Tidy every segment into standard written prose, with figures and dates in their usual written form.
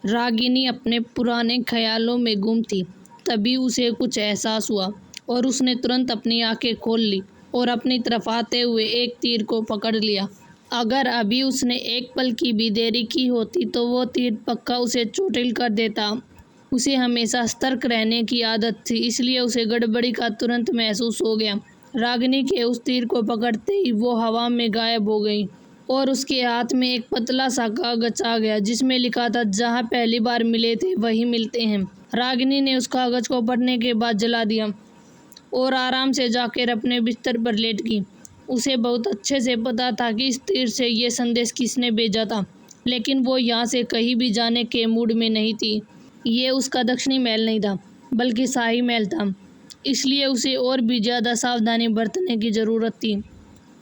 रागिनी अपने पुराने ख्यालों में गुम थी। तभी उसे कुछ एहसास हुआ और उसने तुरंत अपनी आंखें खोल ली और अपनी तरफ आते हुए एक तीर को पकड़ लिया। अगर अभी उसने एक पल की भी देरी की होती तो वो तीर पक्का उसे चोटिल कर देता। उसे हमेशा सतर्क रहने की आदत थी, इसलिए उसे गड़बड़ी का तुरंत महसूस हो गया। रागिनी के उस तीर को पकड़ते ही वो हवा में गायब हो गई और उसके हाथ में एक पतला सा कागज आ गया जिसमें लिखा था, जहाँ पहली बार मिले थे वहीं मिलते हैं। रागिनी ने उस कागज को पढ़ने के बाद जला दिया और आराम से जाकर अपने बिस्तर पर लेट गई। उसे बहुत अच्छे से पता था कि इस तीर से ये संदेश किसने भेजा था, लेकिन वो यहाँ से कहीं भी जाने के मूड में नहीं थी। ये उसका दक्षिणी महल नहीं था, बल्कि शाही महल था, इसलिए उसे और भी ज़्यादा सावधानी बरतने की ज़रूरत थी।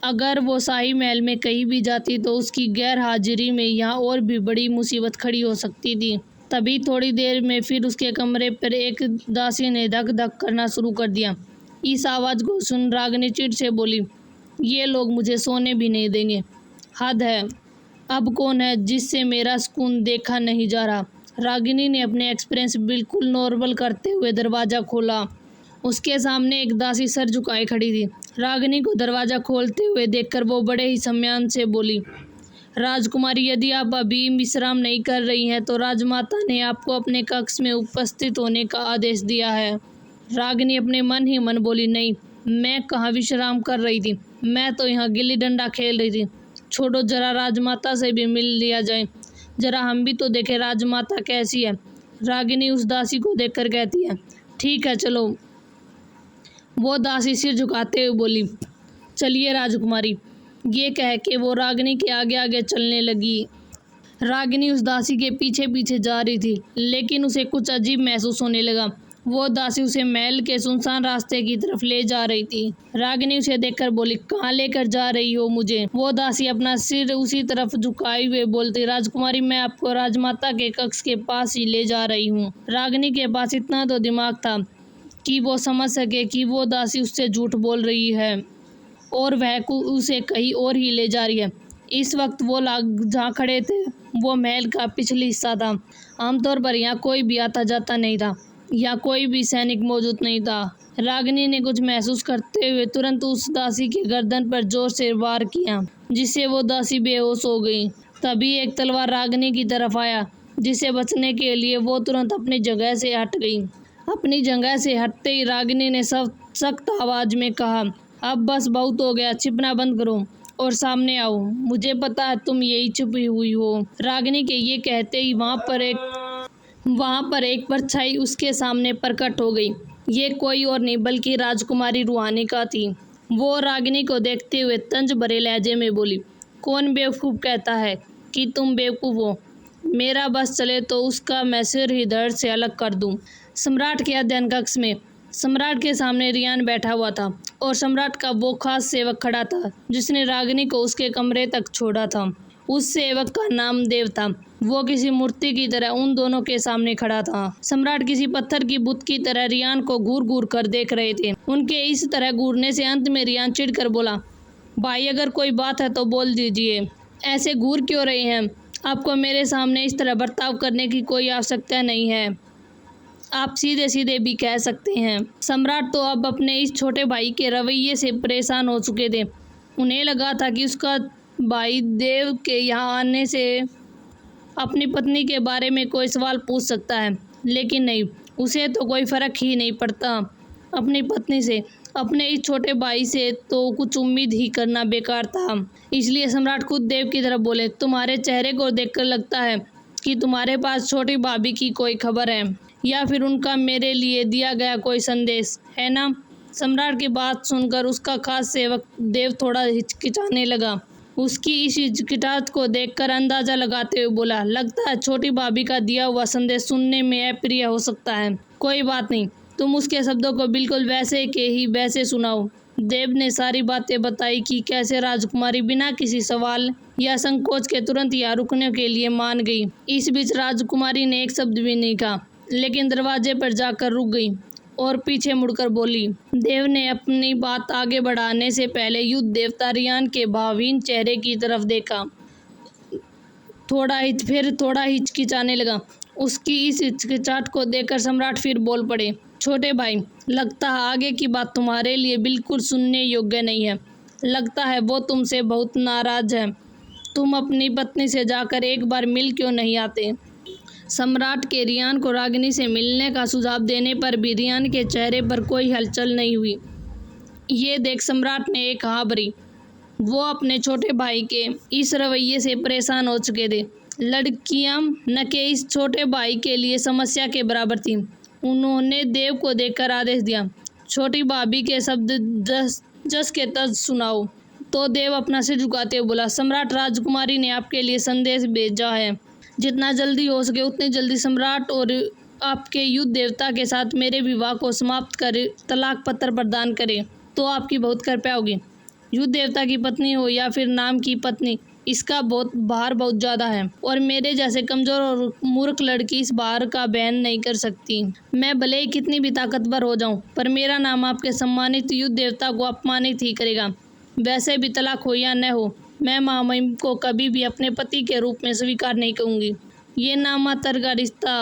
अगर वो शाही महल में कहीं भी जाती तो उसकी गैर हाजिरी में यहाँ और भी बड़ी मुसीबत खड़ी हो सकती थी। तभी थोड़ी देर में फिर उसके कमरे पर एक दासी ने धक धक करना शुरू कर दिया। इस आवाज़ को सुन रागिनी चिढ़ से बोली, ये लोग मुझे सोने भी नहीं देंगे, हद है। अब कौन है जिससे मेरा सुकून देखा नहीं जा रहा। रागिनी ने अपने एक्सपीरियंस बिल्कुल नॉर्मल करते हुए दरवाज़ा खोला। उसके सामने एक दासी सर झुकाए खड़ी थी। रागिनी को दरवाज़ा खोलते हुए देखकर वो बड़े ही सम्मान से बोली, राजकुमारी, यदि आप अभी विश्राम नहीं कर रही हैं तो राजमाता ने आपको अपने कक्ष में उपस्थित होने का आदेश दिया है। रागिनी अपने मन ही मन बोली, नहीं, मैं कहाँ विश्राम कर रही थी, मैं तो यहाँ गिल्ली डंडा खेल रही थी। छोड़ो, जरा राजमाता से भी मिल लिया जाए, जरा हम भी तो देखें राजमाता कैसी है। रागिनी उस दासी को देखकर कहती है, ठीक है चलो। वो दासी सिर झुकाते हुए बोली, चलिए राजकुमारी। ये कह के वो रागिनी के आगे आगे चलने लगी। रागिनी उस दासी के पीछे पीछे जा रही थी, लेकिन उसे कुछ अजीब महसूस होने लगा। वो दासी उसे महल के सुनसान रास्ते की तरफ ले जा रही थी। रागिनी उसे देखकर बोली, कहाँ लेकर जा रही हो मुझे? वो दासी अपना सिर उसी तरफ झुकाए हुए बोलती, राजकुमारी, मैं आपको राजमाता के कक्ष के पास ही ले जा रही हूँ। रागिनी के पास इतना तो दिमाग था कि वो समझ सके कि वो दासी उससे झूठ बोल रही है और वह उसे कहीं और ही ले जा रही है। इस वक्त वो लोग जहाँ खड़े थे वो महल का पिछली हिस्सा था। आमतौर पर यहाँ कोई भी आता जाता नहीं था, या कोई भी सैनिक मौजूद नहीं था। रागिनी ने कुछ महसूस करते हुए तुरंत उस दासी के गर्दन पर जोर से वार किया, जिससे वो दासी बेहोश हो गई। तभी एक तलवार रागिनी की तरफ आया, जिसे बचने के लिए वो तुरंत अपनी जगह से हट गई। अपनी जगह से हटते ही रागिनी ने सख्त आवाज में कहा, अब बस बहुत हो गया, छिपना बंद करो और सामने आओ। मुझे पता है तुम यही छुपी हुई हो। रागिनी के ये कहते ही वहाँ पर एक परछाई उसके सामने प्रकट हो गई। ये कोई और नहीं बल्कि राजकुमारी रूहानी का थी। वो रागिनी को देखते हुए तंज भरे लहजे में बोली, कौन बेवकूफ़ कहता है कि तुम बेवकूफ़ हो? मेरा बस चले तो उसका मैं सिर ही धड़ से अलग कर दूं। सम्राट के अध्ययन कक्ष में सम्राट के सामने रियान बैठा हुआ था और सम्राट का वो खास सेवक खड़ा था जिसने रागिनी को उसके कमरे तक छोड़ा था। उस सेवक का नाम देव था। वो किसी मूर्ति की तरह उन दोनों के सामने खड़ा था। सम्राट किसी पत्थर की बुत की तरह रियान को घूर घूर कर देख रहे थे। उनके इस तरह घूरने से अंत में रियान चिढ़कर बोला, भाई, अगर कोई बात है तो बोल दीजिए, ऐसे घूर क्यों रहे हैं? आपको मेरे सामने इस तरह बर्ताव करने की कोई आवश्यकता नहीं है, आप सीधे सीधे भी कह सकते हैं। सम्राट तो अब अपने इस छोटे भाई के रवैये से परेशान हो चुके थे। उन्हें लगा था कि उसका भाई देव के यहाँ आने से अपनी पत्नी के बारे में कोई सवाल पूछ सकता है, लेकिन नहीं, उसे तो कोई फ़र्क ही नहीं पड़ता अपनी पत्नी से। अपने इस छोटे भाई से तो कुछ उम्मीद ही करना बेकार था। इसलिए सम्राट खुद देव की तरफ बोले, तुम्हारे चेहरे को देखकर लगता है कि तुम्हारे पास छोटी भाभी की कोई खबर है, या फिर उनका मेरे लिए दिया गया कोई संदेश है ना? सम्राट की बात सुनकर उसका खास सेवक देव थोड़ा हिचकिचाने लगा। उसकी इस हिचकिचाहट को देखकर अंदाजा लगाते हुए बोला, लगता है छोटी भाभी का दिया हुआ संदेश सुनने में अप्रिय हो सकता है। कोई बात नहीं, तुम उसके शब्दों को बिल्कुल वैसे के ही वैसे सुनाओ। देव ने सारी बातें बताई कि कैसे राजकुमारी बिना किसी सवाल या संकोच के तुरंत यहाँ रुकने के लिए मान गई। इस बीच राजकुमारी ने एक शब्द भी नहीं कहा, लेकिन दरवाजे पर जाकर रुक गई और पीछे मुड़कर बोली। देव ने अपनी बात आगे बढ़ाने से पहले युद्ध देवता रियान के भावहीन चेहरे की तरफ देखा, फिर थोड़ा हिचकिचाने लगा उसकी इस हिचकिचाहट को देखकर सम्राट फिर बोल पड़े, छोटे भाई, लगता है आगे की बात तुम्हारे लिए बिल्कुल सुनने योग्य नहीं है। लगता है वो तुमसे बहुत नाराज है। तुम अपनी पत्नी से जाकर एक बार मिल क्यों नहीं आते? सम्राट के रियान को रागिनी से मिलने का सुझाव देने पर भी रियान के चेहरे पर कोई हलचल नहीं हुई। ये देख सम्राट ने एक हाँ भरी। वो अपने छोटे भाई के इस रवैये से परेशान हो चुके थे। लड़कियां न के इस छोटे भाई के लिए समस्या के बराबर थीं। उन्होंने देव को देखकर आदेश दिया, छोटी भाभी के शब्द जस के तस सुनाओ। तो देव अपना सिर झुकाते हुए बोला, सम्राट, राजकुमारी ने आपके लिए संदेश भेजा है। जितना जल्दी हो सके उतनी जल्दी सम्राट और आपके युद्ध देवता के साथ मेरे विवाह को समाप्त कर तलाक पत्र प्रदान करें तो आपकी बहुत कृपया होगी। युद्ध देवता की पत्नी हो या फिर नाम की पत्नी, इसका भार बहुत ज़्यादा है और मेरे जैसे कमज़ोर और मूर्ख लड़की इस भार का बहन नहीं कर सकती। मैं भले ही कितनी भी ताकतवर हो जाऊं, पर मेरा नाम आपके सम्मानित युद्ध देवता को अपमानित ही करेगा। वैसे भी तलाक हो या न हो, मैं महामहिम को कभी भी अपने पति के रूप में स्वीकार नहीं करूँगी। ये नामात्र का रिश्ता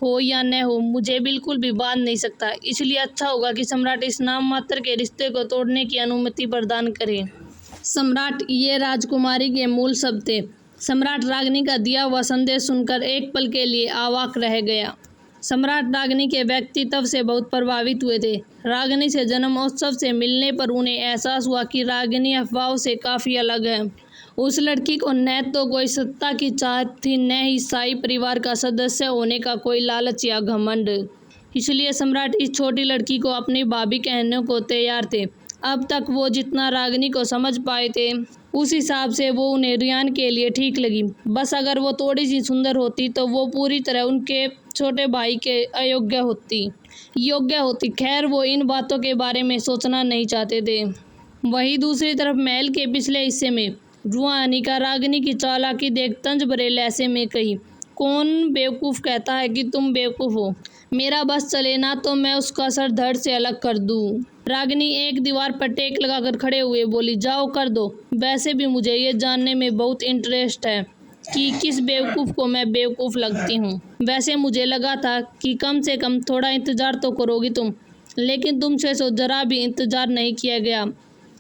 हो या न हो, मुझे बिल्कुल भी बांध नहीं सकता। इसलिए अच्छा होगा कि सम्राट इस नाम मात्र के रिश्ते को तोड़ने की अनुमति प्रदान करे। सम्राट, ये राजकुमारी के मूल शब्द थे। सम्राट रागिनी का दिया हुआ संदेश सुनकर एक पल के लिए अवाक रह गया। सम्राट रागिनी के व्यक्तित्व से बहुत प्रभावित हुए थे। रागिनी से जन्मोत्सव से मिलने पर उन्हें एहसास हुआ कि रागिनी अफवाहों से काफ़ी अलग है। उस लड़की को न तो कोई सत्ता की चाहत थी, न ही शाही परिवार का सदस्य होने का कोई लालच या घमंड। इसलिए सम्राट इस छोटी लड़की को अपनी भाभी कहने को तैयार थे। अब तक वो जितना रागिनी को समझ पाए थे, उस हिसाब से वो उन्हें रियान के लिए ठीक लगी। बस अगर वो थोड़ी सी सुंदर होती तो वो पूरी तरह उनके छोटे भाई के अयोग्य होती। खैर, वो इन बातों के बारे में सोचना नहीं चाहते थे। वहीं दूसरी तरफ महल के पिछले हिस्से में रुआनिका रागिनी की चालाकी देख तंज भरे लहजे में कही, कौन बेवकूफ़ कहता है कि तुम बेवकूफ़ हो? मेरा बस चले ना तो मैं उसका सर धड़ से अलग कर दूं। रागिनी एक दीवार पर टेक लगाकर खड़े हुए बोली, जाओ कर दो। वैसे भी मुझे ये जानने में बहुत इंटरेस्ट है कि किस बेवकूफ़ को मैं बेवकूफ़ लगती हूँ। वैसे मुझे लगा था कि कम से कम थोड़ा इंतज़ार तो करोगी तुम, लेकिन तुमसे तो ज़रा भी इंतज़ार नहीं किया गया।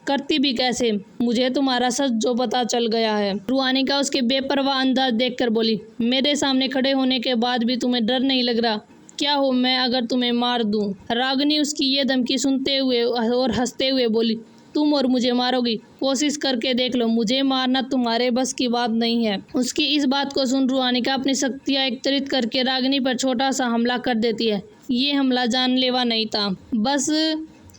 करती भी कैसे? मुझे तुम्हारा सच जो पता चल गया है। रुआनिका उसके बेपरवाह अंदाज देखकर बोली, मेरे सामने खड़े होने के बाद भी तुम्हें डर नहीं लग रहा? क्या हो मैं अगर तुम्हें मार दूं? रागिनी उसकी ये धमकी सुनते हुए और हंसते हुए बोली, तुम और मुझे मारोगी? कोशिश करके देख लो, मुझे मारना तुम्हारे बस की बात नहीं है। उसकी इस बात को सुन रुआनिका अपनी शक्तियाँ एकत्रित करके रागिनी पर छोटा सा हमला कर देती है। ये हमला जानलेवा नहीं था, बस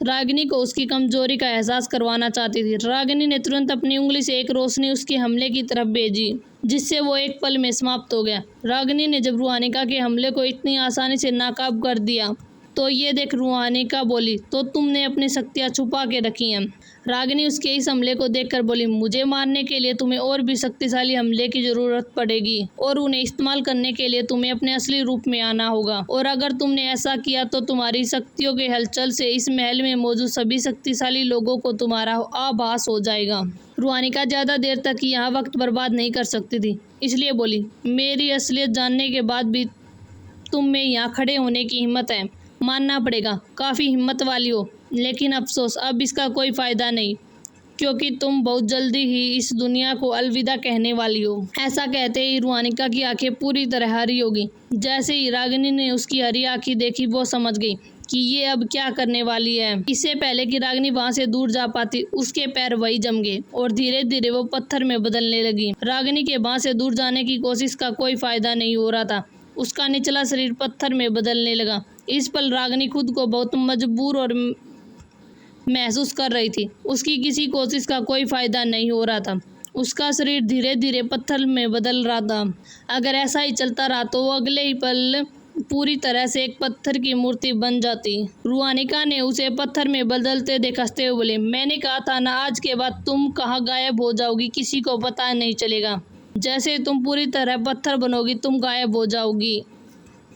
रागिनी को उसकी कमजोरी का एहसास करवाना चाहती थी। रागिनी ने तुरंत अपनी उंगली से एक रोशनी उसके हमले की तरफ भेजी, जिससे वो एक पल में समाप्त हो गया। रागिनी ने जब रुआनिका के हमले को इतनी आसानी से नाकाब कर दिया तो ये देख रुआनिका बोली, तो तुमने अपनी शक्तियाँ छुपा के रखी हैं। रागिनी उसके इस हमले को देखकर बोली, मुझे मारने के लिए तुम्हें और भी शक्तिशाली हमले की जरूरत पड़ेगी और उन्हें इस्तेमाल करने के लिए तुम्हें अपने असली रूप में आना होगा। और अगर तुमने ऐसा किया तो तुम्हारी शक्तियों के हलचल से इस महल में मौजूद सभी शक्तिशाली लोगों को तुम्हारा आभास हो जाएगा। रुआनिका ज़्यादा देर तक यहाँ वक्त बर्बाद नहीं कर सकती थी, इसलिए बोली, मेरी असलियत जानने के बाद भी तुम में यहाँ खड़े होने की हिम्मत है? मानना पड़ेगा, काफ़ी हिम्मत वाली हो, लेकिन अफसोस अब इसका कोई फ़ायदा नहीं, क्योंकि तुम बहुत जल्दी ही इस दुनिया को अलविदा कहने वाली हो। ऐसा कहते ही रुआनिका की आंखें पूरी तरह हरी हो गई। जैसे ही रागिनी ने उसकी हरी आंखें देखी, वो समझ गई कि ये अब क्या करने वाली है। इससे पहले कि रागिनी वहाँ से दूर जा पाती, उसके पैर वही जम गए और धीरे धीरे वो पत्थर में बदलने लगी। रागिनी के वहाँ से दूर जाने की कोशिश का कोई फ़ायदा नहीं हो रहा था। उसका निचला शरीर पत्थर में बदलने लगा। इस पल रागिनी खुद को बहुत मजबूर और महसूस कर रही थी। उसकी किसी कोशिश का कोई फ़ायदा नहीं हो रहा था। उसका शरीर धीरे धीरे पत्थर में बदल रहा था। अगर ऐसा ही चलता रहा तो वो अगले ही पल पूरी तरह से एक पत्थर की मूर्ति बन जाती। रुआनिका ने उसे पत्थर में बदलते देख हंसते हुए बोले, मैंने कहा था ना, आज के बाद तुम कहाँ गायब हो जाओगी किसी को पता नहीं चलेगा। जैसे तुम पूरी तरह पत्थर बनोगी तुम गायब हो जाओगी।